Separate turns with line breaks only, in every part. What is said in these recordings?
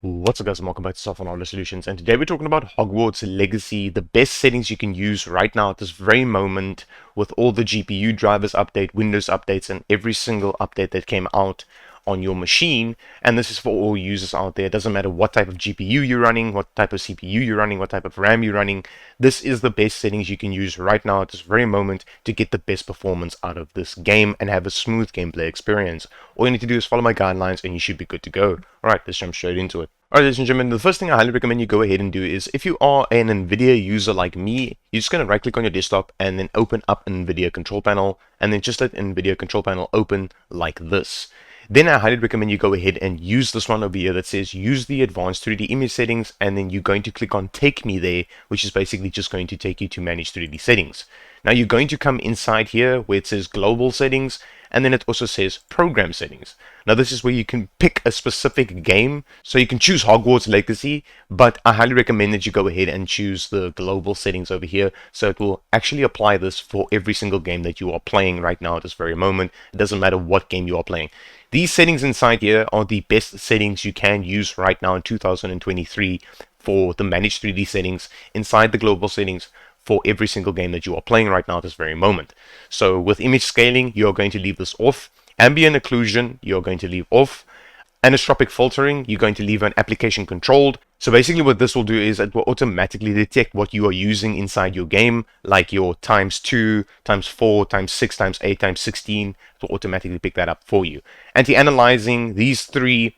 What's up guys, and welcome back to Software Knowledge Solutions, and today we're talking about Hogwarts Legacy, the best settings you can use right now at this very moment with all the GPU drivers update, Windows updates, and every single update that came out on your machine. And this is for all users out there. It doesn't matter what type of GPU you're running, what type of CPU you're running, what type of RAM you're running. This is the best settings you can use right now at this very moment to get the best performance out of this game and have a smooth gameplay experience. All you need to do is follow my guidelines and you should be good to go. Alright, let's jump straight into it. Alright, ladies and gentlemen, the first thing I highly recommend you go ahead and do is, if you are an NVIDIA user like me, you're just going to right click on your desktop and then open up NVIDIA control panel, and then just let NVIDIA control panel open like this. Then I highly recommend you go ahead and use this one over here that says use the advanced 3D image settings, and then you're going to click on take me there, which is basically just going to take you to manage 3D settings. Now you're going to come inside here where it says global settings, and then it also says program settings. Now this is where you can pick a specific game, so you can choose Hogwarts Legacy, but I highly recommend that you go ahead and choose the global settings over here, so it will actually apply this for every single game that you are playing right now at this very moment. It doesn't matter what game you are playing. These settings inside here are the best settings you can use right now in 2023 for the managed 3D settings inside the global settings for every single game that you are playing right now at this very moment. So with image scaling, you are going to leave this off. Ambient occlusion, you're going to leave off. Anisotropic filtering, you're going to leave an application controlled. So basically what this will do is it will automatically detect what you are using inside your game, like your times 2, times 4, times 6, times 8, times 16. It will automatically pick that up for you. Anti-aliasing, these three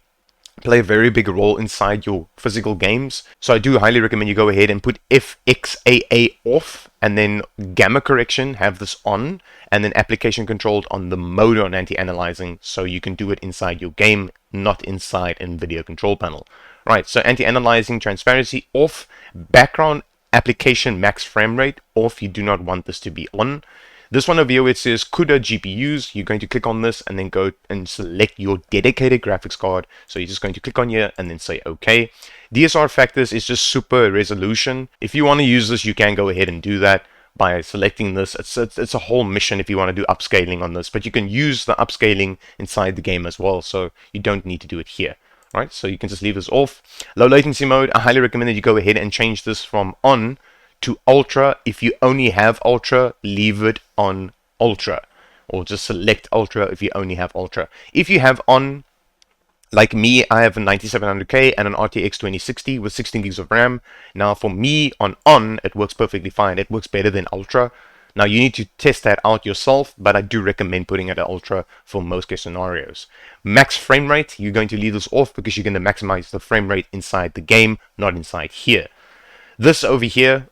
play a very big role inside your physical games. So I do highly recommend you go ahead and put FXAA off, and then gamma correction, have this on, and then application controlled on the mode on anti-aliasing, so you can do it inside your game, not inside NVIDIA control panel. Right, so anti-aliasing transparency off, background application max frame rate off, you do not want this to be on. This one over here where it says CUDA GPUs, you're going to click on this and then go and select your dedicated graphics card. So you're just going to click on here and then say OK. DSR factors is just super resolution. If you want to use this, you can go ahead and do that by selecting this. It's a whole mission if you want to do upscaling on this, but you can use the upscaling inside the game as well, so you don't need to do it here. Right, so you can just leave this off. Low latency mode, I highly recommend that you go ahead and change this from on to ultra. If you only have ultra, leave it on ultra, or just select ultra if you only have ultra. If you have on, like me, I have a 9700K and an RTX 2060 with 16 gigs of RAM. Now for me on, it works perfectly fine. It works better than ultra. Now you need to test that out yourself, but I do recommend putting it at ultra for most case scenarios. Max frame rate, you're going to leave this off because you're going to maximize the frame rate inside the game, not inside here. This over here,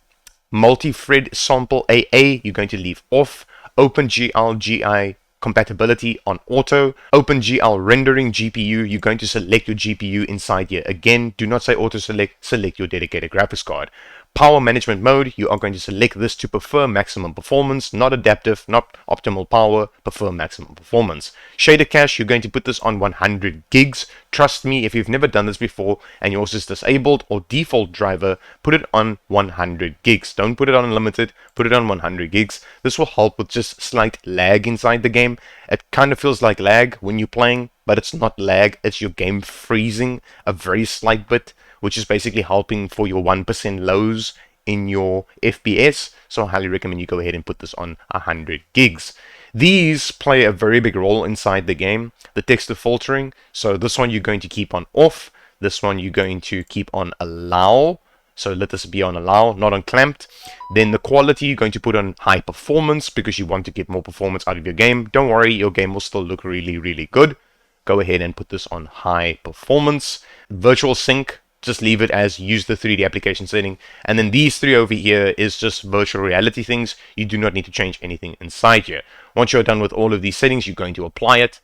multi-thread sample AA, you're going to leave off. OpenGL GI compatibility on auto. OpenGL rendering GPU, you're going to select your GPU inside here. Again, do not say auto select, select your dedicated graphics card. Power management mode, you are going to select this to prefer maximum performance, not adaptive, not optimal power, prefer maximum performance. Shader cache, you're going to put this on 100 gigs. Trust me, if you've never done this before and yours is disabled or default driver, put it on 100 gigs. Don't put it on unlimited, put it on 100 gigs. This will help with just slight lag inside the game. It kind of feels like lag when you're playing, but it's not lag, it's your game freezing a very slight bit, which is basically helping for your 1% lows in your FPS. So I highly recommend you go ahead and put this on 100 gigs. These play a very big role inside the game. The texture filtering, so this one you're going to keep on off. This one you're going to keep on allow. So let this be on allow, not on clamped. Then the quality you're going to put on high performance because you want to get more performance out of your game. Don't worry, your game will still look really, really good. Go ahead and put this on high performance. Virtual sync, just leave it as use the 3D application setting. And then these three over here is just virtual reality things. You do not need to change anything inside here. Once you're done with all of these settings, you're going to apply it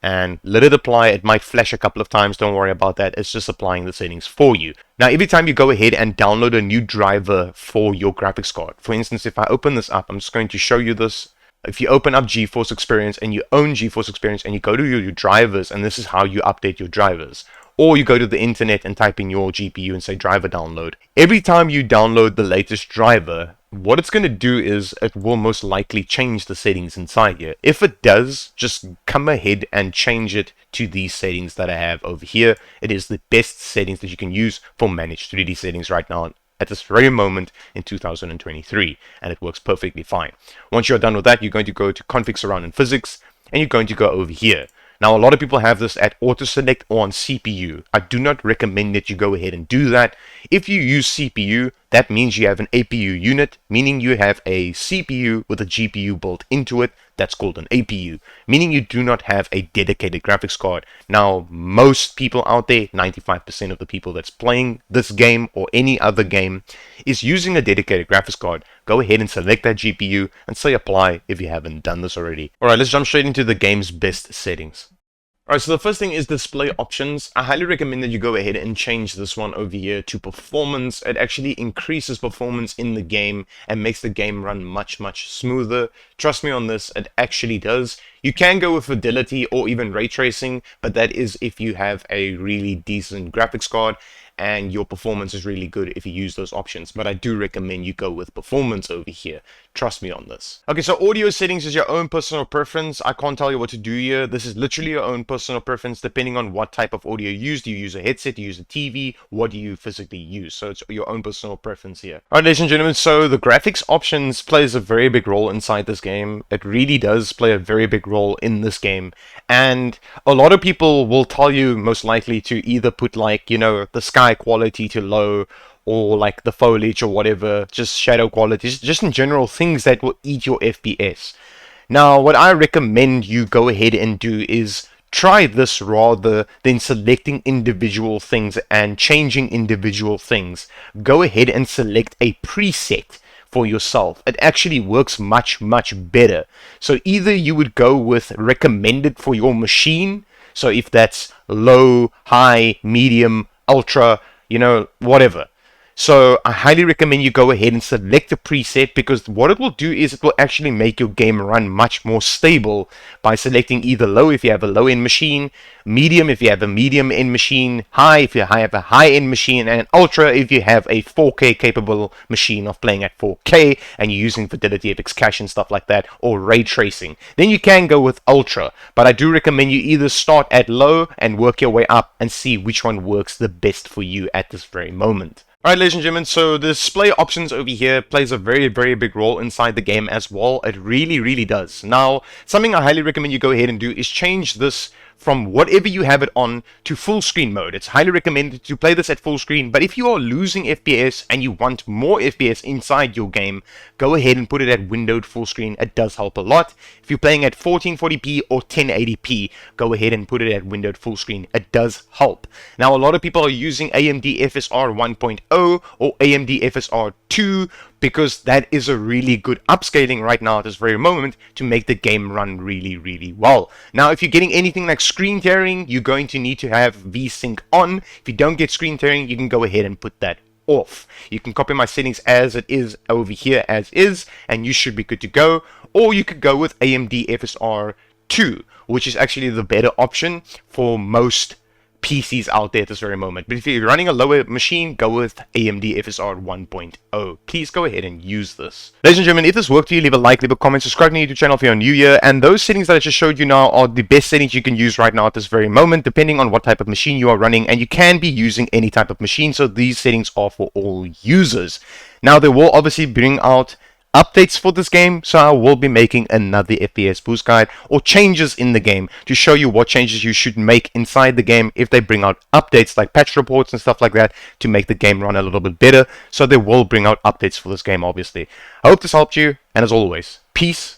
and let it apply. It might flash a couple of times, don't worry about that. It's just applying the settings for you. Now every time you go ahead and download a new driver for your graphics card, for instance, if I open this up, I'm just going to show you this. If you open up GeForce Experience and you own GeForce Experience and you go to your drivers, and this is how you update your drivers, or you go to the internet and type in your GPU and say driver download. Every time you download the latest driver, what it's going to do is it will most likely change the settings inside here. If it does, just come ahead and change it to these settings that I have over here. It is the best settings that you can use for managed 3D settings right now at this very moment in 2023, and it works perfectly fine. Once you're done with that, you're going to go to config surround and physics, and you're going to go over here. Now, a lot of people have this at auto select or on CPU. I do not recommend that you go ahead and do that. If you use CPU, that means you have an APU unit, meaning you have a CPU with a GPU built into it. That's called an APU, meaning you do not have a dedicated graphics card. Now, most people out there, 95% of the people that's playing this game or any other game, is using a dedicated graphics card. Go ahead and select that GPU and say apply if you haven't done this already. Alright, let's jump straight into the game's best settings. Alright, so the first thing is display options. I highly recommend that you go ahead and change this one over here to performance. It actually increases performance in the game and makes the game run much smoother. Trust me on this, it actually does. You can go with fidelity or even ray tracing, but that is if you have a really decent graphics card and your performance is really good if you use those options. But I do recommend you go with performance over here. Trust me on this. Okay, so audio settings is your own personal preference. I can't tell you what to do here. This is literally your own personal preference depending on what type of audio you use. Do you use a headset? Do you use a TV? What do you physically use? So it's your own personal preference here. Alright, ladies and gentlemen, so the graphics options plays a very big role inside this game. It really does play a very big role in this game. And a lot of people will tell you most likely to either put like, you know, the sky quality to low, or like the foliage or whatever, just shadow qualities, just in general things that will eat your FPS. Now, what I recommend you go ahead and do is try this rather than selecting individual things and changing individual things. Go ahead and select a preset for yourself. It actually works much better. So either you would go with recommended for your machine, so if that's low, high, medium, ultra, you know, whatever. So I highly recommend you go ahead and select a preset, because what it will do is it will actually make your game run much more stable by selecting either low if you have a low-end machine, medium if you have a medium-end machine, high if you have a high-end machine, and ultra if you have a 4K capable machine of playing at 4K and you're using Fidelity FX Cache and stuff like that, or ray tracing. Then you can go with ultra, but I do recommend you either start at low and work your way up and see which one works the best for you at this very moment. Alright, ladies and gentlemen, so the display options over here plays a very big role inside the game as well. It really does. Now, something I highly recommend you go ahead and do is change this from whatever you have it on to full screen mode. It's highly recommended to play this at full screen, but if you are losing FPS and you want more FPS inside your game, go ahead and put it at windowed full screen. It does help a lot. If you're playing at 1440p or 1080p, go ahead and put it at windowed full screen. It does help. Now, a lot of people are using AMD FSR 1.0 or AMD FSR 2 because that is a really good upscaling right now at this very moment to make the game run really well. Now, if you're getting anything like screen tearing, you're going to need to have VSync on. If you don't get screen tearing, you can go ahead and put that off. You can copy my settings as it is over here as is, and you should be good to go. Or you could go with AMD FSR 2, which is actually the better option for most PCs out there at this very moment. But if you're running a lower machine, go with AMD FSR 1.0. Please go ahead and use this. Ladies and gentlemen, if this worked for you, leave a like, leave a comment, subscribe to the YouTube channel if you're new here. And those settings that I just showed you now are the best settings you can use right now at this very moment, depending on what type of machine you are running. And you can be using any type of machine, so these settings are for all users. Now, they will obviously bring out updates for this game, so I will be making another FPS boost guide or changes in the game to show you what changes you should make inside the game if they bring out updates like patch reports and stuff like that to make the game run a little bit better. So they will bring out updates for this game, obviously. I hope this helped you, and as always, peace